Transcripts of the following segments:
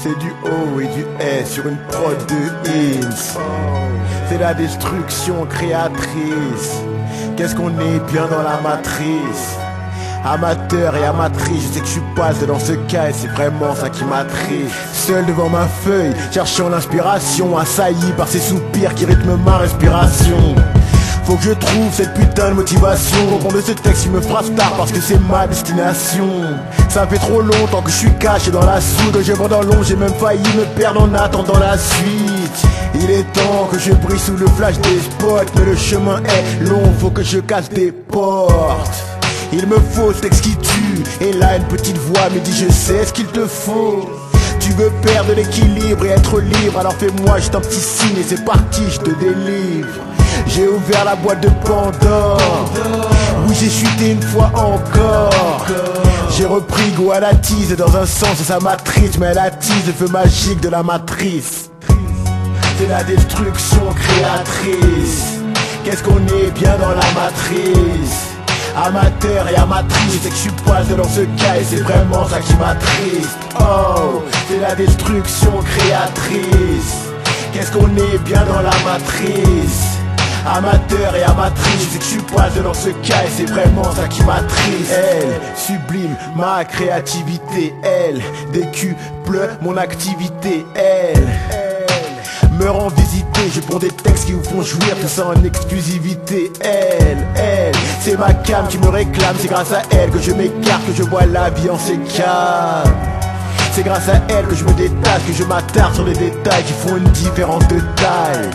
C'est du O et du S sur une prod de Ins. C'est la destruction créatrice. Qu'est-ce qu'on est bien dans la matrice. Amateur et amatrice, je sais que je suis pas dans ce cas et c'est vraiment ça qui m'attriste. Seul devant ma feuille, cherchant l'inspiration, assailli par ces soupirs qui rythment ma respiration. Faut que je trouve cette putain de motivation. Comprendre ce texte, il me frappe tard parce que c'est ma destination. Ça fait trop longtemps que je suis caché dans la soude. Je vends dans l'ombre, j'ai même failli me perdre en attendant la suite. Il est temps que je brille sous le flash des spots, mais le chemin est long, faut que je casse des portes. Il me faut ce texte qui tue, et là une petite voix me dit je sais ce qu'il te faut. Tu veux perdre l'équilibre et être libre, alors fais-moi juste un petit signe et c'est parti, je te délivre. J'ai ouvert la boîte de Pandore. Oui, j'ai chuté une fois encore. J'ai repris goût à la tease. Dans un sens ça m'attriste, mais elle attise le feu magique de la matrice. C'est la destruction créatrice. Qu'est-ce qu'on est bien dans la matrice. Amateur et amatrice, je sais que je suis pas dans ce cas et c'est vraiment ça qui m'attriste. Oh, c'est la destruction créatrice. Qu'est-ce qu'on est bien dans la matrice. Amateur et amatrice, je sais que je suis pas dans ce cas et c'est vraiment ça qui m'attriste. Elle sublime ma créativité, elle décuple mon activité, elle me rend visiter, je prends des textes qui vous font jouir, tout ça en exclusivité. Elle, c'est ma cam qui me réclame, c'est grâce à elle que je m'écarte, que je vois la vie en ses cas. C'est grâce à elle que je me détache, que je m'attarde sur les détails qui font une différence de taille.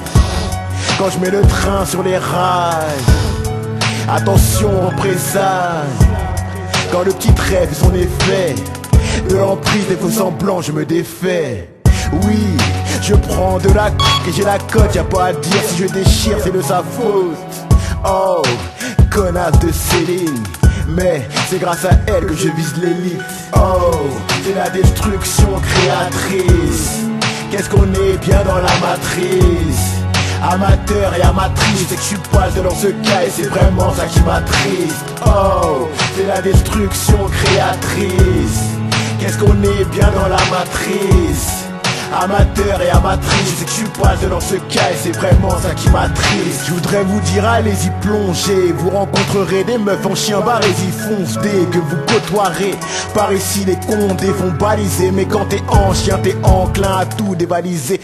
Quand je mets le train sur les rails, attention représailles. Quand le petit trait fait son effet, de l'emprise des faux semblants je me défais. Oui, je prends de la et j'ai la cote, y'a pas à dire, si je déchire c'est de sa faute. Oh, connasse de Céline, mais c'est grâce à elle que je vise l'élite. Oh, c'est la destruction créatrice. Qu'est-ce qu'on est bien dans la matrice. Amateur et amatrice, je sais que je suis pas dans ce cas et c'est vraiment ça qui m'attriste. Oh, c'est la destruction créatrice. Qu'est-ce qu'on est bien dans la matrice. Amateur et amatrice, je sais que je suis pas dans ce cas et c'est vraiment ça qui m'attriste. Je voudrais vous dire allez-y plonger, vous rencontrerez des meufs en chien barrez-y fonce dès que vous côtoierez. Par ici les condés vont baliser, mais quand t'es en chien t'es enclin à tout dévaliser.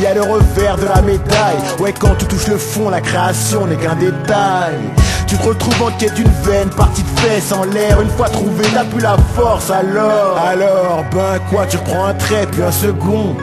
Y'a le revers de la médaille, ouais quand tu touches le fond la création n'est qu'un détail. Tu te retrouves en quête d'une veine, partie de fesses en l'air. Une fois trouvé, t'as plus la force alors ben quoi, tu reprends un trait puis un second.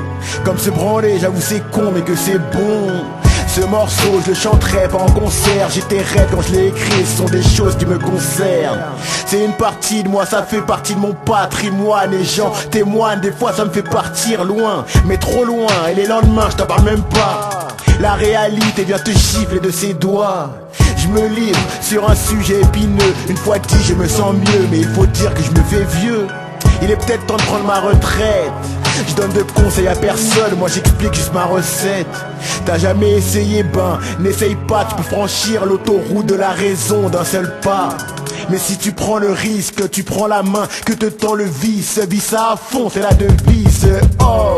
Comme se branler, j'avoue c'est con mais que c'est bon. Ce morceau je le chanterai pas en concert. J'étais raide quand je l'ai écrit, ce sont des choses qui me concernent. C'est une partie de moi, ça fait partie de mon patrimoine. Et j'en témoigne, des fois ça me fait partir loin, mais trop loin, et les lendemains je t'en parle même pas. La réalité vient te gifler de ses doigts. Je me livre sur un sujet épineux. Une fois dit je me sens mieux, mais il faut dire que je me fais vieux. Il est peut-être temps de prendre ma retraite. Je donne de conseils à personne, moi j'explique juste ma recette. T'as jamais essayé, ben n'essaye pas. Tu peux franchir l'autoroute de la raison d'un seul pas. Mais si tu prends le risque, tu prends la main que te tend le vice. Vis ça à fond, c'est la devise. Oh,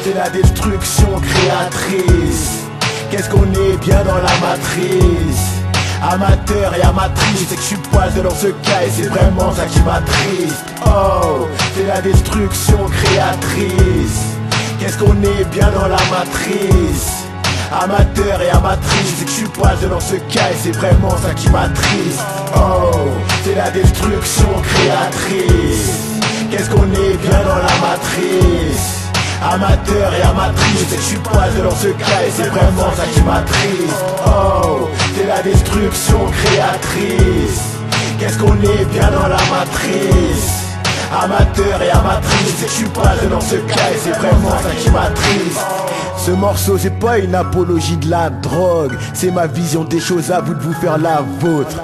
c'est la destruction créatrice. Qu'est-ce qu'on est bien dans la matrice. Amateur et amatrice, je sais que je suis pas dans ce cas et c'est vraiment ça qui m'attriste. Oh, c'est la destruction créatrice. Qu'est-ce qu'on est bien dans la matrice. Amateur et amatrice, je sais que je suis pas dans ce cas et c'est vraiment ça qui m'attriste. Oh, c'est la destruction créatrice. Qu'est-ce qu'on est bien dans la matrice. Amateur et amatrice, je sais que je suis pas dans ce cas et c'est vraiment ça qui m'attriste. Oh, c'est la destruction créatrice. Qu'est-ce qu'on est bien dans la matrice. Amateur et amatrice, je sais que je suis pas dans ce cas et c'est vraiment ça qui m'attriste. Ce morceau c'est pas une apologie de la drogue, c'est ma vision des choses, à vous de vous faire la vôtre.